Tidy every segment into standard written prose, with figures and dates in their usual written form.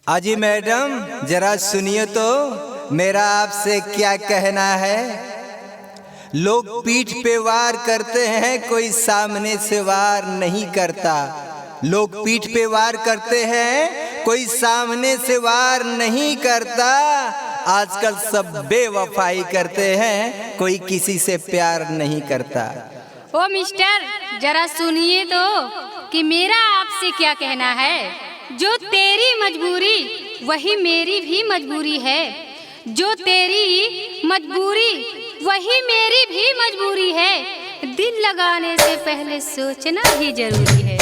अजी मैडम जरा सुनिए तो मेरा आपसे क्या कहना है। लोग पीठ पे वार करते हैं, कोई सामने से वार नहीं करता। लोग पीठ पे वार करते हैं, कोई सामने से वार नहीं करता। आजकल सब बेवफाई करते हैं, कोई किसी से प्यार नहीं करता। ओ मिस्टर जरा सुनिए तो कि मेरा आपसे क्या कहना है। जो तेरी मजबूरी वही मेरी भी मजबूरी है। जो तेरी मजबूरी वही मेरी भी मजबूरी है। दिल लगाने से पहले सोचना भी जरूरी है।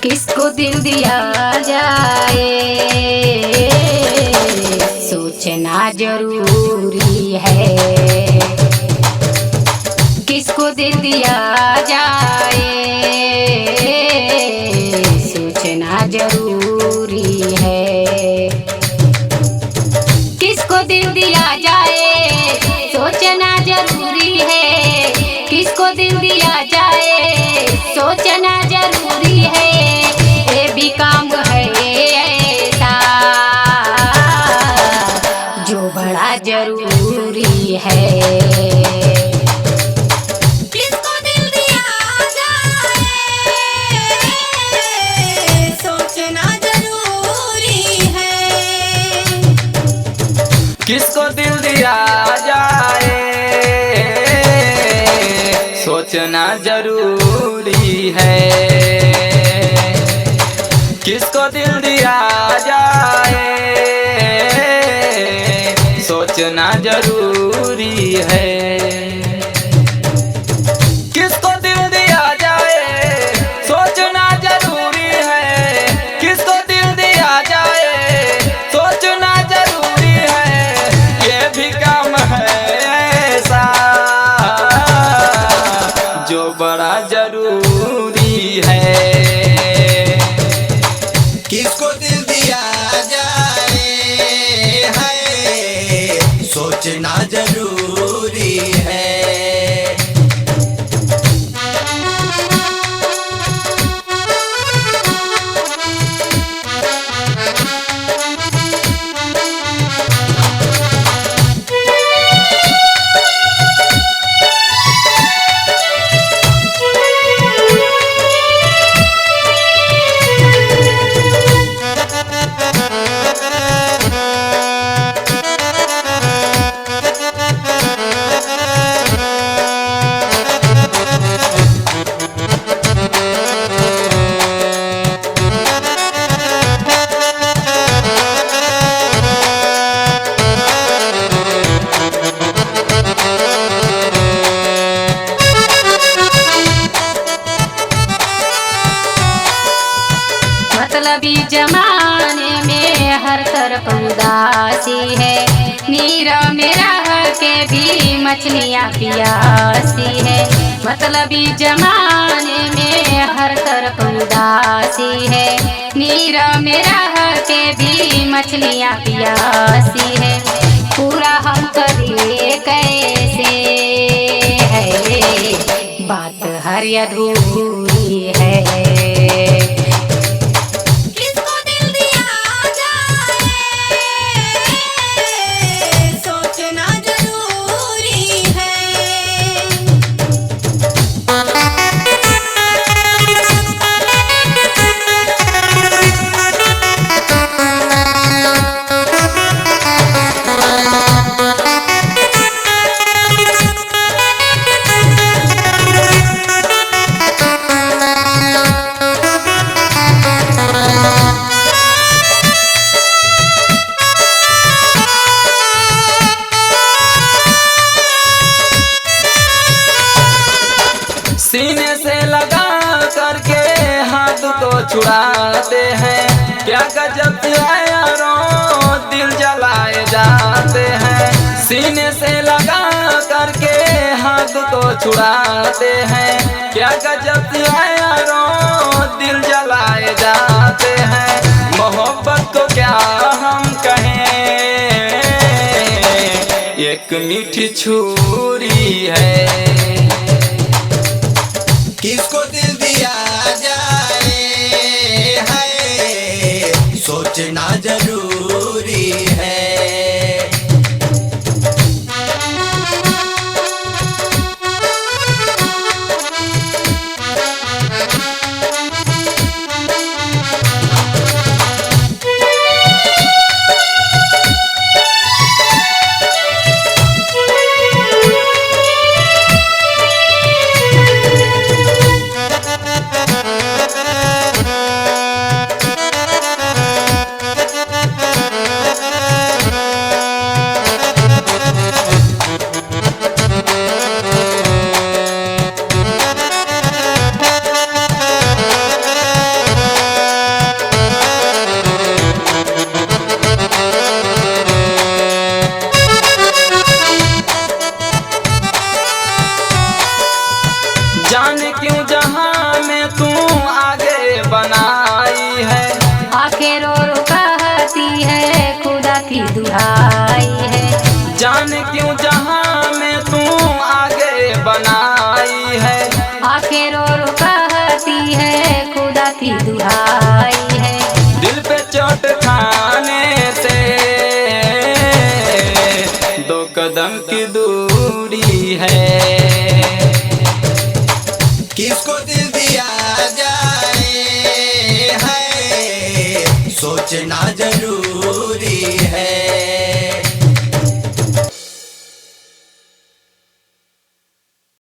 किसको दिल दिया जाए सोचना जरूरी है। किसको दिल दिया जाए सोचना जरूरी है। किसको दिल दिया जाए सोचना जरूरी है। किसको दिल दिया जाए सोचना जरूरी है। भी काम है ऐसा जो बड़ा जरूरी है। किसको दिल दिया जाए सोचना जरूरी है। किसको दिल दिया जाए सोचना जरूरी है। किसको दिल दिया जाए सोचना जरूरी है। किसको दिल दिया जाए सोचना जरूरी है। किसको दिल दिया जाए सोचना जरूरी है। ये भी काम है ऐसा जो बड़ा जरूरी है। किसको दिल दिया जाए है सोचना जरूरी है। मतलबी जमाने में हर तरफ उदासी है। नीरा मेरा के भी मछलियाँ प्यासी है। मतलबी जमाने में हर तरफ उदासी है। नीरा मेरा के भी मछलियाँ प्यासी है। पूरा हम करिए कैसे है बात हर अधूरी है। सीने से लगा करके हाथ को छुड़ाते हैं। क्या गजब है यारों, दिल जलाए जाते हैं, सीने से लगा करके हाथ को छुड़ाते हैं। क्या गजब है यारों, दिल जलाए जाते हैं, मोहब्बत को क्या हम कहें, एक मीठी छुरी है। किसको दिल दिया जाए है, सोचना जरूरी है। जाने क्यों जहां में तू आगे बनाई है, आखिर और कहती है खुदा की दुहाई है। जाने क्यों जहां में तू आगे बनाई है, आखिर और कहती है खुदा की दुहाई है। दिल पे चोट खाने से दो कदम की दूरी है। किसको दिल दिया जाए है, सोचना जरूरी